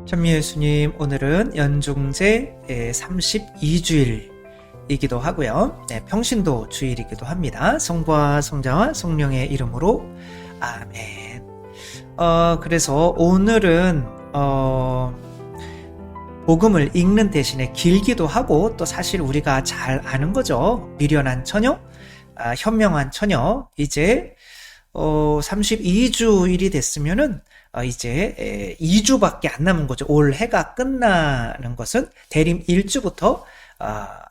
천미 예수님, 오늘은 연중제 32주일이기도 하고요. 평신도 주일이기도 합니다. 성부와 성자와 성령의 이름으로 아멘. 그래서 오늘은 복음을 읽는 대신에 길기도 하고, 또 사실 우리가 잘 아는 거죠. 미련한 처녀, 현명한 처녀. 이제 32주일이 됐으면은 이제 2주밖에 안 남은 거죠. 올 해가 끝나는 것은 대림 1주부터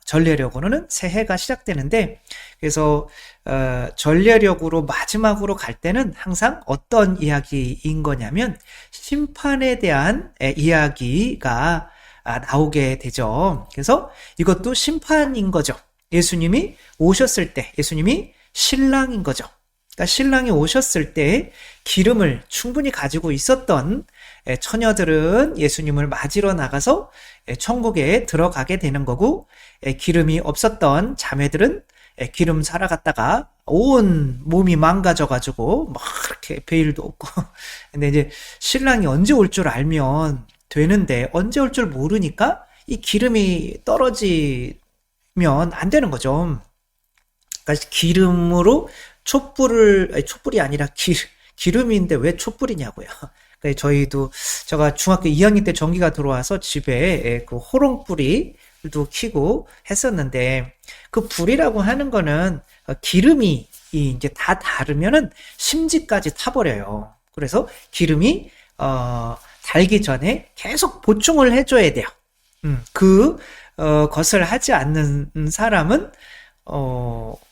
전례력으로는 새해가 시작되는데, 그래서 전례력으로 마지막으로 갈 때는 항상 어떤 이야기인 거냐면 심판에 대한 이야기가 나오게 되죠. 그래서 이것도 심판인 거죠. 예수님이 오셨을 때, 예수님이 신랑인 거죠. 그러니까 신랑이 오셨을 때 기름을 충분히 가지고 있었던 처녀들은 예수님을 맞으러 나가서 천국에 들어가게 되는 거고, 기름이 없었던 자매들은 기름 사러 갔다가 온 몸이 망가져가지고 막 이렇게 베일도 없고 근데 이제 신랑이 언제 올 줄 알면 되는데, 언제 올 줄 모르니까 이 기름이 떨어지면 안 되는 거죠. 그러니까 기름으로 촛불이 아니라 기름인데 왜 촛불이냐고요. 그러니까 제가 중학교 2학년 때 전기가 들어와서 집에 그 호롱불이도 켜고 했었는데, 그 불이라고 하는 거는 기름이 이제 다 다르면은 심지까지 타버려요. 그래서 기름이 달기 전에 계속 보충을 해줘야 돼요. 것을 하지 않는 사람은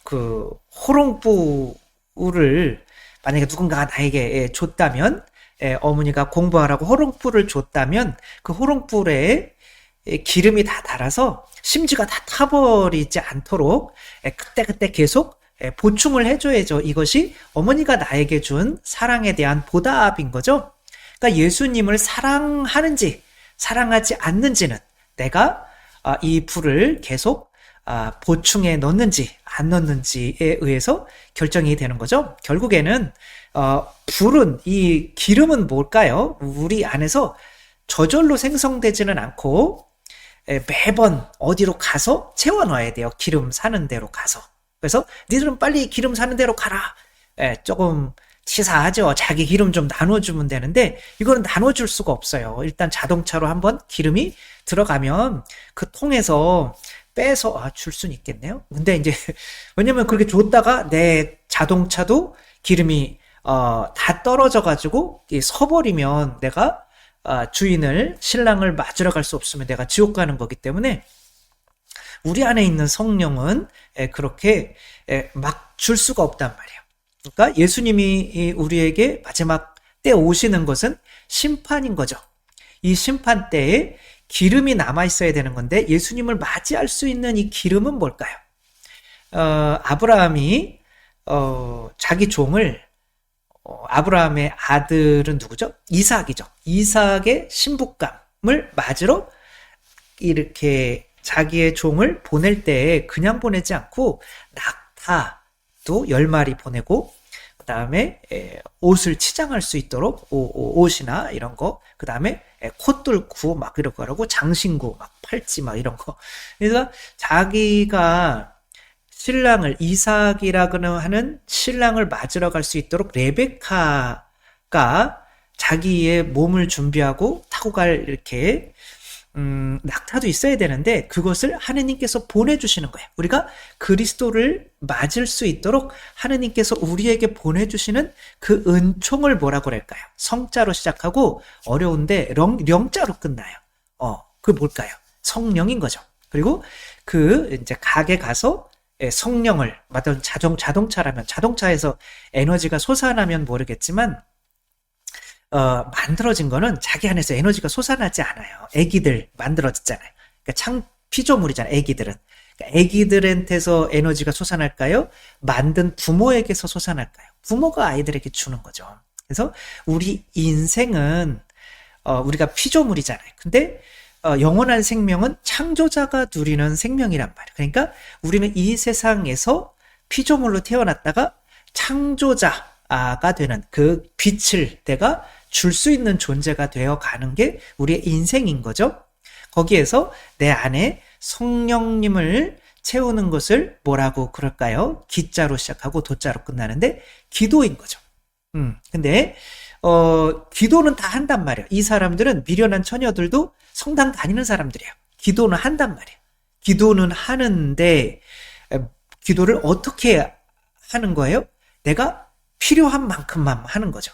그 호롱불을 만약에 누군가가 나에게 줬다면, 어머니가 공부하라고 호롱불을 줬다면 그 호롱불에 기름이 다 달아서 심지가 다 타버리지 않도록 그때그때 계속 보충을 해줘야죠. 이것이 어머니가 나에게 준 사랑에 대한 보답인 거죠. 그러니까 예수님을 사랑하는지 사랑하지 않는지는 내가 이 불을 계속 보충해 넣는지 안 넣는지에 의해서 결정이 되는 거죠. 결국에는 불은, 이 기름은 뭘까요? 우리 안에서 저절로 생성되지는 않고 매번 어디로 가서 채워 넣어야 돼요. 기름 사는 데로 가서. 그래서 니들은 빨리 기름 사는 데로 가라. 조금 치사하죠. 자기 기름 좀 나눠주면 되는데 이거는 나눠줄 수가 없어요. 일단 자동차로 한번 기름이 들어가면 그 통에서 빼서 줄 수는 있겠네요. 근데 이제 왜냐면 그렇게 줬다가 내 자동차도 기름이 다 떨어져 가지고 서버리면 내가 신랑을 맞으러 갈 수 없으면 내가 지옥 가는 거기 때문에, 우리 안에 있는 성령은 그렇게 막 줄 수가 없단 말이에요. 그러니까 예수님이 우리에게 마지막 때 오시는 것은 심판인 거죠. 이 심판 때에 기름이 남아 있어야 되는 건데, 예수님을 맞이할 수 있는 이 기름은 뭘까요? 아브라함이 자기 종을, 아브라함의 아들은 누구죠? 이삭이죠. 이삭의 신부감을 맞으러 이렇게 자기의 종을 보낼 때 그냥 보내지 않고 낙타도 10마리 보내고, 그 다음에 옷을 치장할 수 있도록 옷이나 이런 거, 그 다음에 코 뚫고 막 이런 거라고, 장신구 막 팔찌 막 이런 거. 그래서 자기가 신랑을, 이삭이라고 하는 신랑을 맞으러 갈 수 있도록 레베카가 자기의 몸을 준비하고 타고 갈 이렇게 낙타도 있어야 되는데, 그것을 하느님께서 보내주시는 거예요. 우리가 그리스도를 맞을 수 있도록 하느님께서 우리에게 보내주시는 그 은총을 뭐라고 그럴까요? 성자로 시작하고 어려운데 령자로 끝나요. 그게 뭘까요? 성령인 거죠. 그리고 이제 가게 가서 성령을 맞던 자동차라면, 자동차에서 에너지가 솟아나면 모르겠지만 만들어진 거는 자기 안에서 에너지가 솟아나지 않아요. 애기들 만들어졌잖아요. 그러니까 피조물이잖아요. 애기들은. 그러니까 애기들한테서 에너지가 솟아날까요? 만든 부모에게서 솟아날까요? 부모가 아이들에게 주는 거죠. 그래서 우리 인생은 우리가 피조물이잖아요. 근데 영원한 생명은 창조자가 누리는 생명이란 말이에요. 그러니까 우리는 이 세상에서 피조물로 태어났다가 창조자가 되는 그 빛을 내가 줄 수 있는 존재가 되어 가는 게 우리의 인생인 거죠. 거기에서 내 안에 성령님을 채우는 것을 뭐라고 그럴까요? 기자로 시작하고 도자로 끝나는데 기도인 거죠. 근데 기도는 다 한단 말이에요. 이 사람들은 미련한 처녀들도 성당 다니는 사람들이에요. 기도는 한단 말이에요. 기도는 하는데 기도를 어떻게 하는 거예요? 내가 필요한 만큼만 하는 거죠.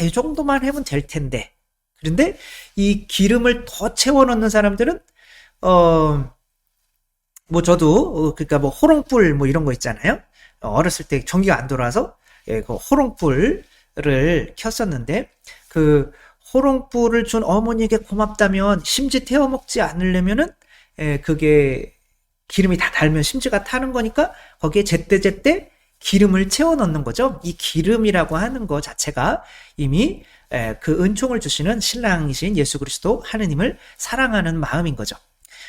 이 정도만 하면 될 텐데. 그런데 이 기름을 더 채워넣는 사람들은 뭐 저도 그러니까 뭐 호롱불 뭐 이런 거 있잖아요. 어렸을 때 전기가 안 돌아서 그 호롱불을 켰었는데 그 호롱불을 준 어머니에게 고맙다면 심지 태워 먹지 않으려면은 그게 기름이 다 달면 심지가 타는 거니까 거기에 제때제때 기름을 채워 넣는 거죠. 이 기름이라고 하는 거 자체가 이미 그 은총을 주시는 신랑이신 예수 그리스도 하느님을 사랑하는 마음인 거죠.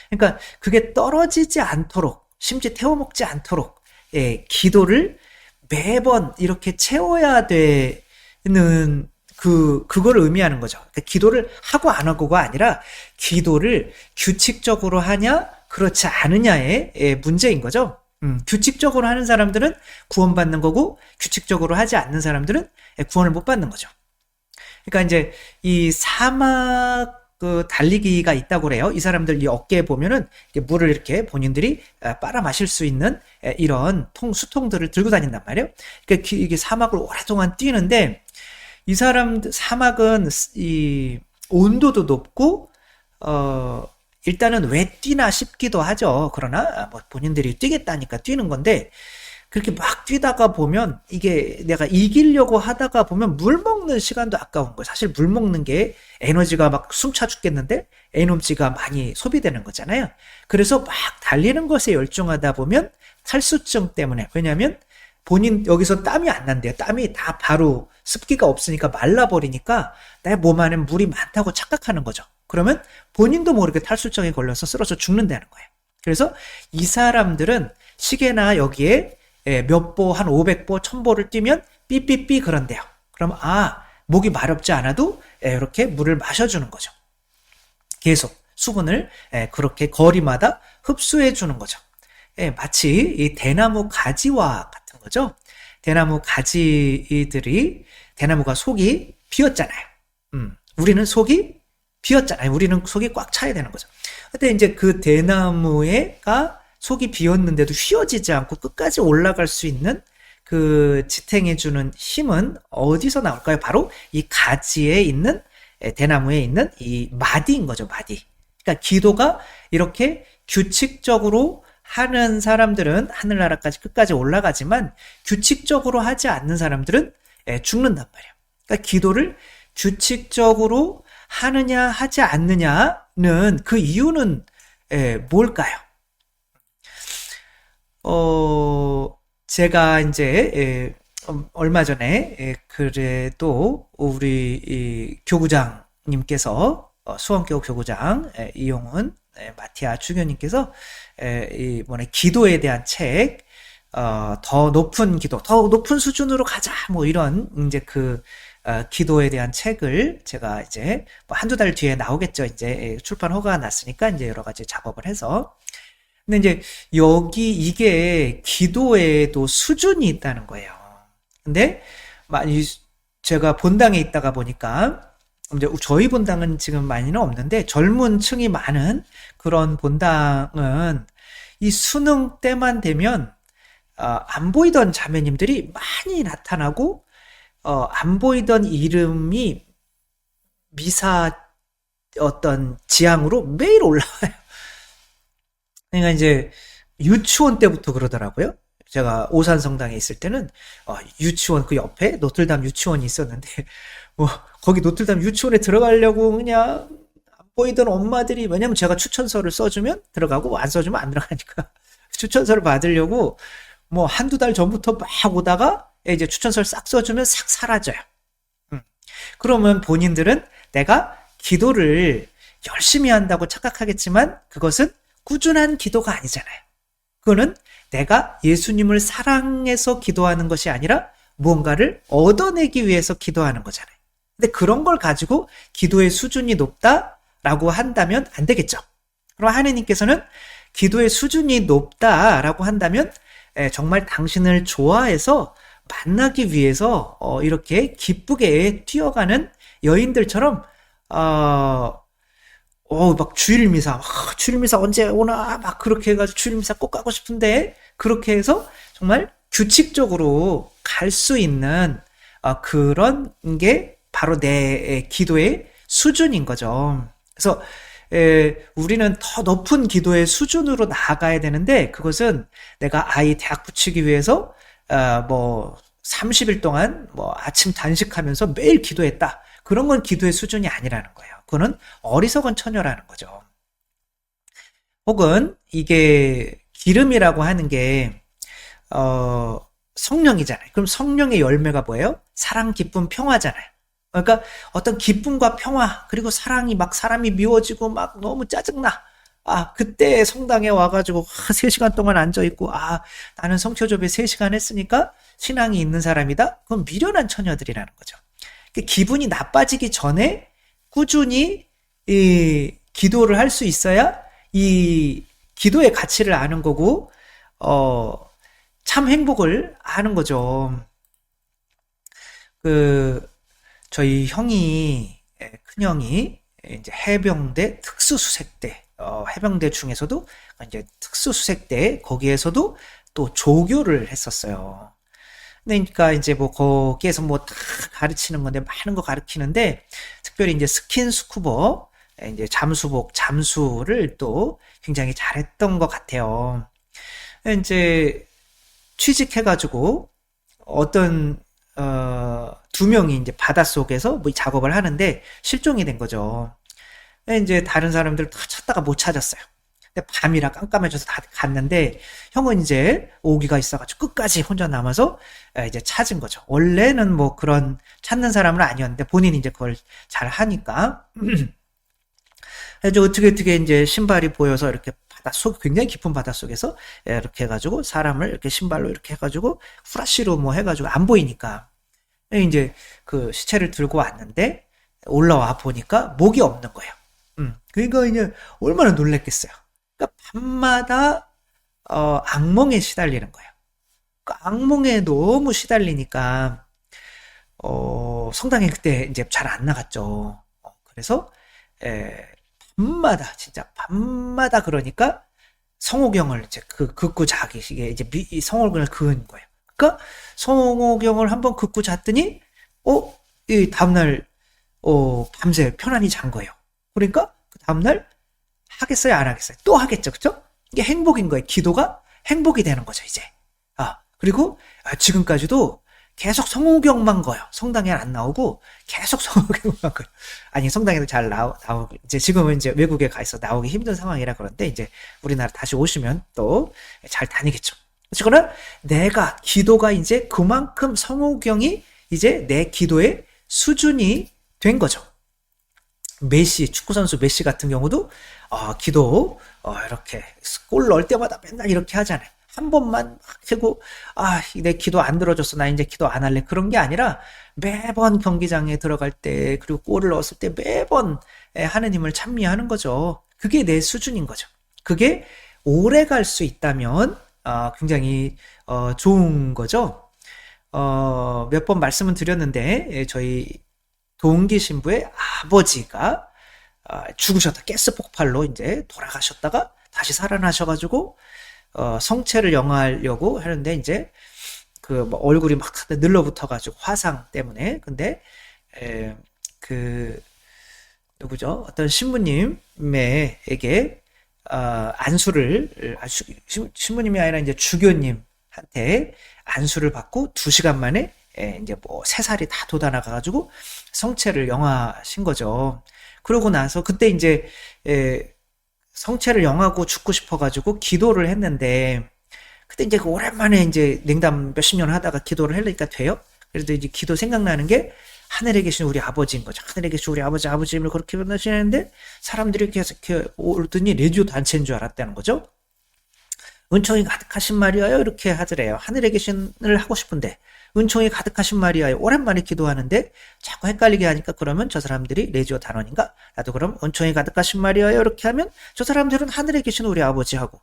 그러니까 그게 떨어지지 않도록 심지 태워 먹지 않도록 기도를 매번 이렇게 채워야 되는 그걸 의미하는 거죠. 그러니까 기도를 하고 안 하고가 아니라 기도를 규칙적으로 하냐 그렇지 않느냐의 문제인 거죠. 규칙적으로 하는 사람들은 구원받는 거고 규칙적으로 하지 않는 사람들은 구원을 못 받는 거죠. 그러니까 이제 이 사막 달리기가 있다고 그래요. 이 사람들 이 어깨에 보면은 물을 이렇게 본인들이 빨아 마실 수 있는 이런 수통들을 들고 다닌단 말이에요. 그러니까 이게 사막을 오랫동안 뛰는데 이 사람들 사막은 이 온도도 높고 일단은 왜 뛰나 싶기도 하죠. 그러나 뭐 본인들이 뛰겠다니까 뛰는 건데 그렇게 막 뛰다가 보면 이게 내가 이기려고 하다가 보면 물 먹는 시간도 아까운 거예요. 사실 물 먹는 게 에너지가 막 숨차 죽겠는데 에너지가 많이 소비되는 거잖아요. 그래서 막 달리는 것에 열중하다 보면 탈수증 때문에 왜냐하면 본인 여기서 땀이 안 난대요. 땀이 다 바로 습기가 없으니까 말라버리니까 내 몸 안에 물이 많다고 착각하는 거죠. 그러면 본인도 모르게 탈수증에 걸려서 쓰러져 죽는다는 거예요. 그래서 이 사람들은 시계나 여기에 몇 보, 한 500보, 1000보를 뛰면 삐삐삐 그런대요. 그럼 목이 마렵지 않아도 이렇게 물을 마셔주는 거죠. 계속 수분을 그렇게 거리마다 흡수해 주는 거죠. 마치 이 대나무 가지와 같은 거죠. 대나무 가지들이 대나무가 속이 비었잖아요. 우리는 속이 비었잖아요. 우리는 속이 꽉 차야 되는 거죠. 근데 이제 그 대나무가 속이 비었는데도 휘어지지 않고 끝까지 올라갈 수 있는 그 지탱해주는 힘은 어디서 나올까요? 바로 이 가지에 있는 대나무에 있는 이 마디인 거죠. 마디. 그러니까 기도가 이렇게 규칙적으로 하는 사람들은 하늘나라까지 끝까지 올라가지만 규칙적으로 하지 않는 사람들은 죽는단 말이에요. 그러니까 기도를 규칙적으로 하느냐 하지 않느냐는 그 이유는 뭘까요? 제가 이제 얼마 전에 그래도 우리 교구장님께서 수원교 교구장 이용훈 마티아 주교님께서 기도에 대한 책 더 높은 기도, 더 높은 수준으로 가자 뭐 이런 이제 기도에 대한 책을 제가 이제 뭐 한두 달 뒤에 나오겠죠. 이제 출판 허가가 났으니까 이제 여러 가지 작업을 해서. 근데 이제 이게 기도에도 수준이 있다는 거예요. 근데 많이 제가 본당에 있다가 보니까 이제 저희 본당은 지금 많이는 없는데 젊은 층이 많은 그런 본당은 이 수능 때만 되면 안 보이던 자매님들이 많이 나타나고 안 보이던 이름이 미사 어떤 지향으로 매일 올라와요. 그러니까 이제 유치원 때부터 그러더라고요. 제가 오산성당에 있을 때는 유치원 그 옆에 노틀담 유치원이 있었는데 뭐 거기 노틀담 유치원에 들어가려고 그냥 안 보이던 엄마들이 왜냐면 제가 추천서를 써주면 들어가고 안 써주면 안 들어가니까 추천서를 받으려고 뭐 한두 달 전부터 막 오다가 이제 추천서를 싹 써주면 싹 사라져요. 그러면 본인들은 내가 기도를 열심히 한다고 착각하겠지만 그것은 꾸준한 기도가 아니잖아요. 그거는 내가 예수님을 사랑해서 기도하는 것이 아니라 무언가를 얻어내기 위해서 기도하는 거잖아요. 근데 그런 걸 가지고 기도의 수준이 높다라고 한다면 안 되겠죠. 그럼 하느님께서는 기도의 수준이 높다라고 한다면 정말 당신을 좋아해서 만나기 위해서 이렇게 기쁘게 뛰어가는 여인들처럼 막 주일미사 언제 오나 막 그렇게 해가지고 주일미사 꼭 가고 싶은데 그렇게 해서 정말 규칙적으로 갈 수 있는 그런 게 바로 내 기도의 수준인 거죠. 그래서 우리는 더 높은 기도의 수준으로 나아가야 되는데 그것은 내가 아이 대학 붙이기 위해서 뭐 30일 동안 뭐 아침 단식하면서 매일 기도했다. 그런 건 기도의 수준이 아니라는 거예요. 그거는 어리석은 처녀라는 거죠. 혹은 이게 기름이라고 하는 게 성령이잖아요. 그럼 성령의 열매가 뭐예요? 사랑, 기쁨, 평화잖아요. 그러니까 어떤 기쁨과 평화 그리고 사랑이 막 사람이 미워지고 막 너무 짜증나. 그때 성당에 와가지고 3시간 동안 앉아있고 나는 성교조배 3시간 했으니까 신앙이 있는 사람이다? 그건 미련한 처녀들이라는 거죠. 기분이 나빠지기 전에 꾸준히 이 기도를 할 수 있어야 이 기도의 가치를 아는 거고 참 행복을 아는 거죠. 저희 큰형이 이제 해병대 특수수색대, 해병대 중에서도 이제 특수수색대 거기에서도 또 조교를 했었어요. 그러니까 이제 뭐 거기에서 뭐 다 가르치는 건데 많은 거 가르치는데 특별히 이제 스킨스쿠버, 이제 잠수복, 잠수를 또 굉장히 잘했던 것 같아요. 이제 취직해가지고 어떤 두 명이 이제 바닷속에서 뭐 작업을 하는데 실종이 된 거죠. 이제 다른 사람들 다 찾다가 못 찾았어요. 근데 밤이라 깜깜해져서 다 갔는데 형은 이제 오기가 있어가지고 끝까지 혼자 남아서 이제 찾은 거죠. 원래는 뭐 그런 찾는 사람은 아니었는데 본인이 이제 그걸 잘 하니까 그래서 어떻게 이제 신발이 보여서 이렇게 바닷속 굉장히 깊은 바닷속에서 이렇게 해가지고 사람을 이렇게 신발로 이렇게 해가지고 후라시로 뭐 해가지고 안 보이니까 이제 그 시체를 들고 왔는데 올라와 보니까 목이 없는 거예요. 그러니까 이제 얼마나 놀랬겠어요. 그러니까 밤마다 악몽에 시달리는 거예요. 그러니까 악몽에 너무 시달리니까 성당에 그때 이제 잘 안 나갔죠. 그래서 밤마다 진짜 밤마다 그러니까 성호경을 이제 긋고 자기시게 이제 성호경을 그은 거예요. 그러니까 성호경을 한번 긋고 잤더니 이 다음날 밤새 편안히 잔 거예요. 그러니까 그 다음날 하겠어요, 안 하겠어요? 또 하겠죠, 그쵸? 이게 행복인 거예요. 기도가 행복이 되는 거죠, 이제. 그리고 지금까지도 계속 성호경만 거요. 성당에 안 나오고 계속 성호경만 거요. 아니, 성당에도 잘 나오고 이제 지금은 이제 외국에 가 있어 나오기 힘든 상황이라 그런데 이제 우리나라 다시 오시면 또 잘 다니겠죠. 어쨌거나 내가 기도가 이제 그만큼 성호경이 이제 내 기도의 수준이 된 거죠. 축구선수 메시 같은 경우도 기도 이렇게 골 넣을 때마다 맨날 이렇게 하잖아요. 한 번만 하고 내 기도 안 들어줬어, 나 이제 기도 안 할래, 그런 게 아니라 매번 경기장에 들어갈 때 그리고 골을 넣었을 때 매번 하느님을 찬미하는 거죠. 그게 내 수준인 거죠. 그게 오래 갈 수 있다면 굉장히 좋은 거죠. 몇 번 말씀은 드렸는데 저희 동기 신부의 아버지가 죽으셨다, 가스 폭발로 이제 돌아가셨다가 다시 살아나셔가지고 성체를 영화하려고 하는데 이제 뭐 얼굴이 막 늘러붙어가지고 화상 때문에. 근데 누구죠? 어떤 신부님에게 안수를 신부님이 아니라 이제 주교님한테 안수를 받고 2시간 만에 이제 뭐 3살이 다 돋아나가가지고 성체를 영화하신 거죠. 그러고 나서 그때 이제 성체를 영하고 죽고 싶어가지고 기도를 했는데 그때 이제 오랜만에 이제 냉담 몇십 년 하다가 기도를 하려니까 돼요. 그래도 이제 기도 생각나는 게 하늘에 계신 우리 아버지인 거죠. 하늘에 계신 우리 아버지님을 그렇게 만나시는데 사람들이 계속 이렇게 오더니 레디오 단체인 줄 알았다는 거죠. 은총이 가득하신 말이에요, 이렇게 하더래요. 하늘에 계신을 하고 싶은데 은총이 가득하신 마리아에 오랜만에 기도하는데 자꾸 헷갈리게 하니까 그러면 저 사람들이 레지오 단원인가? 나도 그럼 은총이 가득하신 마리아에 이렇게 하면 저 사람들은 하늘에 계신 우리 아버지 하고.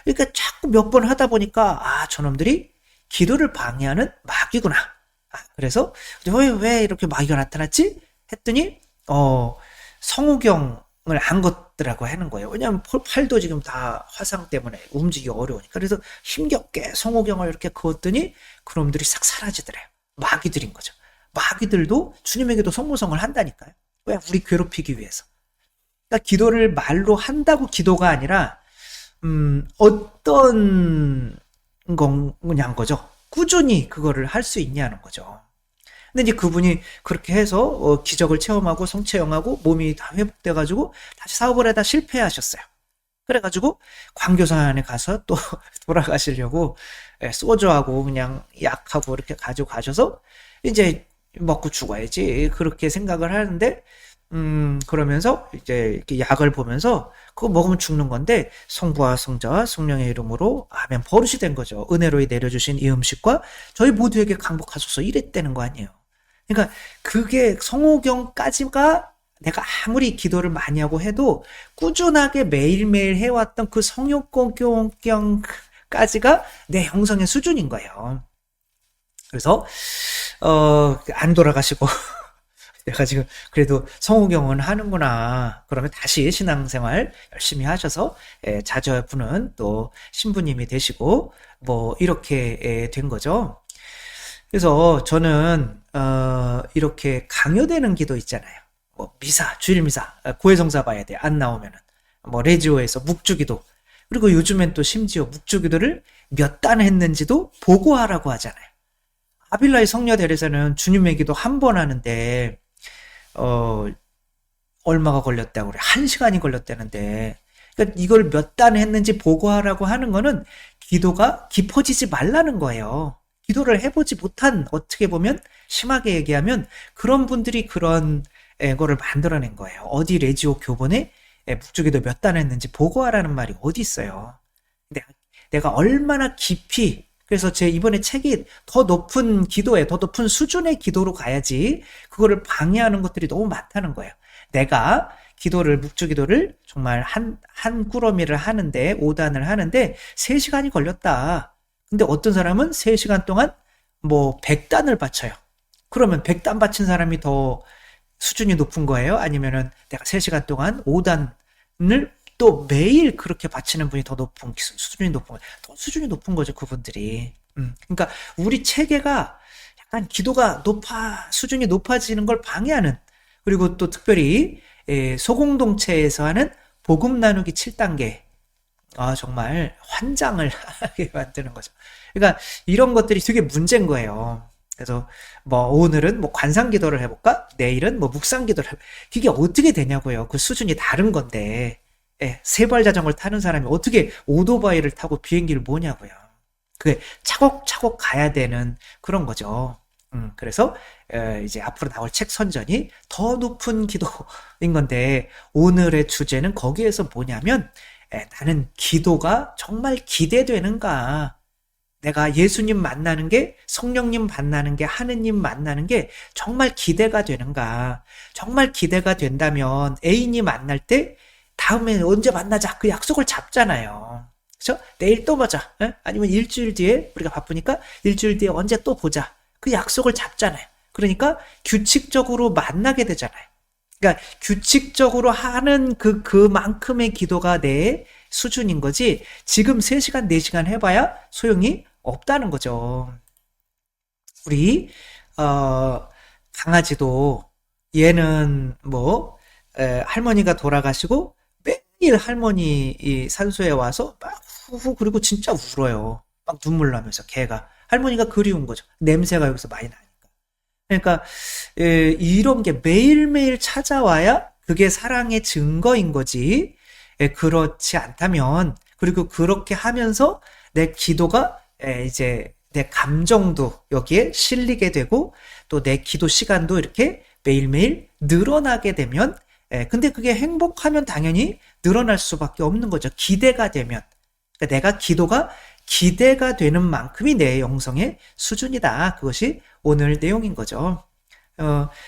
그러니까 자꾸 몇 번 하다 보니까 저놈들이 기도를 방해하는 마귀구나. 그래서 왜 이렇게 마귀가 나타났지? 했더니 성우경을 안 걷더라고 하는 거예요. 왜냐하면 팔도 지금 다 화상 때문에 움직이기 어려우니까. 그래서 힘겹게 성우경을 이렇게 그었더니 그놈들이 싹 사라지더래요. 마귀들인 거죠. 마귀들도 주님에게도 성모성을 한다니까요. 왜? 우리 괴롭히기 위해서. 그러니까 기도를 말로 한다고 기도가 아니라 어떤 거냐는 거죠. 꾸준히 그거를 할 수 있냐는 거죠. 근데 이제 그분이 그렇게 해서 기적을 체험하고 성체형하고 몸이 다 회복돼가지고 다시 사업을 하다 실패하셨어요. 그래가지고 광교산에 가서 또 돌아가시려고 소주하고 그냥 약하고 이렇게 가지고 가셔서 이제 먹고 죽어야지 그렇게 생각을 하는데 그러면서 이제 이렇게 약을 보면서 그거 먹으면 죽는 건데 성부와 성자와 성령의 이름으로 아멘 버릇이 된 거죠. 은혜로 내려주신 이 음식과 저희 모두에게 강복하소서 이랬다는 거 아니에요. 그러니까 그게 성호경까지가 내가 아무리 기도를 많이 하고 해도 꾸준하게 매일매일 해왔던 그 성육경까지가 내 형성의 수준인 거예요. 그래서 안 돌아가시고 내가 지금 그래도 성우경은 하는구나. 그러면 다시 신앙생활 열심히 하셔서 자녀분은 또 신부님이 되시고 뭐 이렇게 된 거죠. 그래서 저는 이렇게 강요되는 기도 있잖아요. 뭐 미사, 주일 미사, 고해성사 봐야 돼. 안 나오면은 뭐 레지오에서 묵주기도. 그리고 요즘엔 또 심지어 묵주기도를 몇 단 했는지도 보고하라고 하잖아요. 아빌라의 성녀 대례사는 주님의 기도 한 번 하는데 얼마가 걸렸다고 그래? 1시간이 걸렸다는데. 그러니까 이걸 몇 단 했는지 보고하라고 하는 거는 기도가 깊어지지 말라는 거예요. 기도를 해보지 못한, 어떻게 보면 심하게 얘기하면 그런 분들이 그런 거를 만들어낸 거예요. 어디 레지오 교본에 묵주기도 몇 단 했는지 보고하라는 말이 어디 있어요. 내가 얼마나 깊이, 그래서 제 이번에 책이 더 높은 기도에, 더 높은 수준의 기도로 가야지 그거를 방해하는 것들이 너무 많다는 거예요. 내가 기도를, 묵주기도를 정말 한 꾸러미를 하는데, 5단을 하는데 3시간이 걸렸다. 근데 어떤 사람은 3시간 동안 뭐 100단을 바쳐요. 그러면 100단 바친 사람이 더 수준이 높은 거예요? 아니면은 내가 3시간 동안 5단을 또 매일 그렇게 바치는 분이 더 높은, 수준이 높은 거예요. 더 수준이 높은 거죠, 그분들이. 그러니까 우리 체계가 약간 기도가 수준이 높아지는 걸 방해하는, 그리고 또 특별히 소공동체에서 하는 복음 나누기 7단계. 정말 환장을 하게 만드는 거죠. 그러니까 이런 것들이 되게 문제인 거예요. 그래서 뭐 오늘은 뭐 관상 기도를 해볼까? 내일은 뭐 묵상 기도를 해볼까? 이게 어떻게 되냐고요. 그 수준이 다른 건데. 세발 자전거를 타는 사람이 어떻게 오토바이를 타고 비행기를 모냐고요. 그게 차곡차곡 가야 되는 그런 거죠. 그래서 이제 앞으로 나올 책 선전이 더 높은 기도인 건데, 오늘의 주제는 거기에서 뭐냐면 나는 기도가 정말 기대되는가? 내가 예수님 만나는 게, 성령님 만나는 게, 하느님 만나는 게 정말 기대가 되는가? 정말 기대가 된다면 애인이 만날 때 다음에 언제 만나자 그 약속을 잡잖아요. 그렇죠? 내일 또 보자. 아니면 일주일 뒤에, 우리가 바쁘니까 일주일 뒤에 언제 또 보자. 그 약속을 잡잖아요. 그러니까 규칙적으로 만나게 되잖아요. 그러니까 규칙적으로 하는 그만큼의 기도가 내 수준인 거지, 지금 3시간, 4시간 해봐야 소용이 없다는 거죠. 우리, 강아지도 얘는 할머니가 돌아가시고 매일 할머니 이 산소에 와서 막 후후, 그리고 진짜 울어요. 막 눈물 나면서 걔가. 할머니가 그리운 거죠. 냄새가 여기서 많이 나니까. 그러니까 이런 게 매일매일 찾아와야 그게 사랑의 증거인 거지. 그렇지 않다면, 그리고 그렇게 하면서 내 기도가 이제 내 감정도 여기에 실리게 되고 또 내 기도 시간도 이렇게 매일매일 늘어나게 되면, 근데 그게 행복하면 당연히 늘어날 수밖에 없는 거죠. 기대가 되면. 그러니까 내가 기도가 기대가 되는 만큼이 내 영성의 수준이다. 그것이 오늘 내용인 거죠.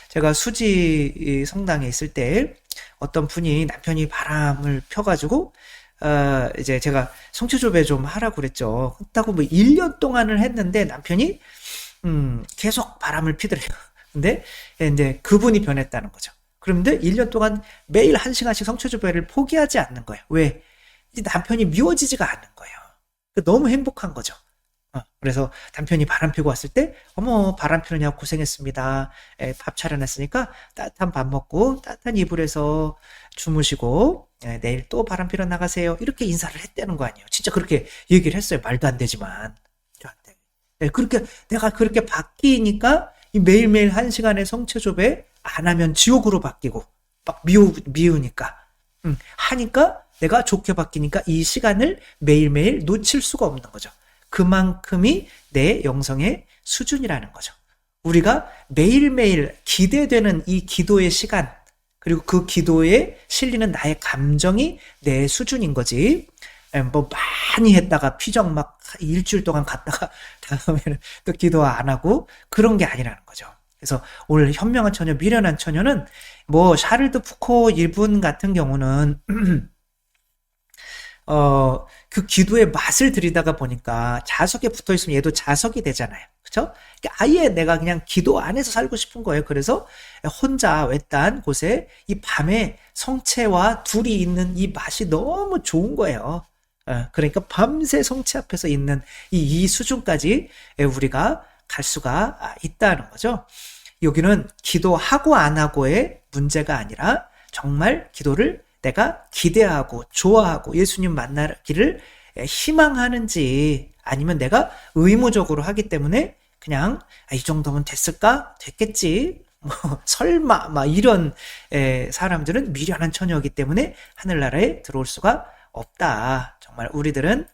제가 수지 성당에 있을 때 어떤 분이 남편이 바람을 펴가지고 이제 제가 성취조배 좀 하라고 그랬죠. 그렇다고 뭐 1년 동안을 했는데 남편이 계속 바람을 피더래요. 근데 이제 그분이 변했다는 거죠. 그런데 1년 동안 매일 1시간씩 성취조배를 포기하지 않는 거예요. 왜? 이제 남편이 미워지지가 않는 거예요. 너무 행복한 거죠. 그래서 남편이 바람 피고 왔을 때, 어머, 바람 피느냐고 고생했습니다. 밥 차려놨으니까 따뜻한 밥 먹고 따뜻한 이불에서 주무시고, 내일 또 바람 피러 나가세요. 이렇게 인사를 했다는 거 아니에요. 진짜 그렇게 얘기를 했어요. 말도 안 되지만. 저한테. 그렇게, 내가 그렇게 바뀌니까 이 매일매일 1시간의 성체조배 안 하면 지옥으로 바뀌고, 막 미우니까. 하니까 내가 좋게 바뀌니까 이 시간을 매일매일 놓칠 수가 없는 거죠. 그만큼이 내 영성의 수준이라는 거죠. 우리가 매일매일 기대되는 이 기도의 시간, 그리고 그 기도에 실리는 나의 감정이 내 수준인 거지. 뭐 많이 했다가 피정 막 일주일 동안 갔다가 다음에는 또 기도 안 하고 그런 게 아니라는 거죠. 그래서 오늘 현명한 처녀, 미련한 처녀는 뭐 샤를드 푸코 이분 같은 경우는 그 기도의 맛을 들이다가 보니까 자석에 붙어 있으면 얘도 자석이 되잖아요. 그쵸? 아예 내가 그냥 기도 안에서 살고 싶은 거예요. 그래서 혼자 외딴 곳에 이 밤에 성체와 둘이 있는 이 맛이 너무 좋은 거예요. 그러니까 밤새 성체 앞에서 있는 이 수준까지 우리가 갈 수가 있다는 거죠. 여기는 기도하고 안 하고의 문제가 아니라 정말 기도를 내가 기대하고 좋아하고 예수님 만나기를 희망하는지 아니면 내가 의무적으로 하기 때문에 그냥 이 정도면 됐을까? 됐겠지. 뭐 설마 막 이런 사람들은 미련한 처녀이기 때문에 하늘나라에 들어올 수가 없다. 정말 우리들은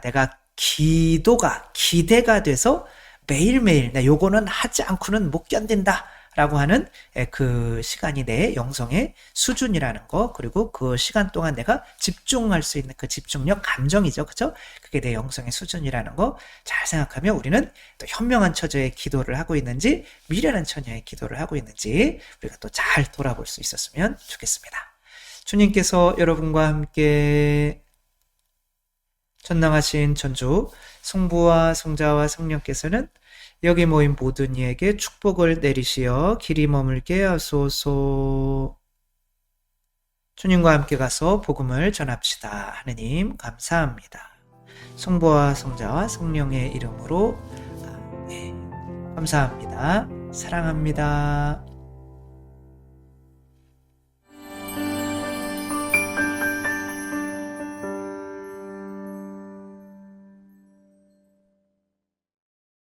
내가 기도가 기대가 돼서 매일매일 나 요거는 하지 않고는 못 견딘다 라고 하는 그 시간이 내 영성의 수준이라는 거, 그리고 그 시간 동안 내가 집중할 수 있는 그 집중력, 감정이죠. 그죠? 그게 내 영성의 수준이라는 거 잘 생각하면 우리는 또 현명한 처녀의 기도를 하고 있는지 미련한 처녀의 기도를 하고 있는지 우리가 또 잘 돌아볼 수 있었으면 좋겠습니다. 주님께서 여러분과 함께 전능하신 전주 성부와 성자와 성령께서는 여기 모인 모든 이에게 축복을 내리시어 길이 머물게 하소서. 주님과 함께 가서 복음을 전합시다. 하느님 감사합니다. 성부와 성자와 성령의 이름으로 아멘. 감사합니다. 사랑합니다.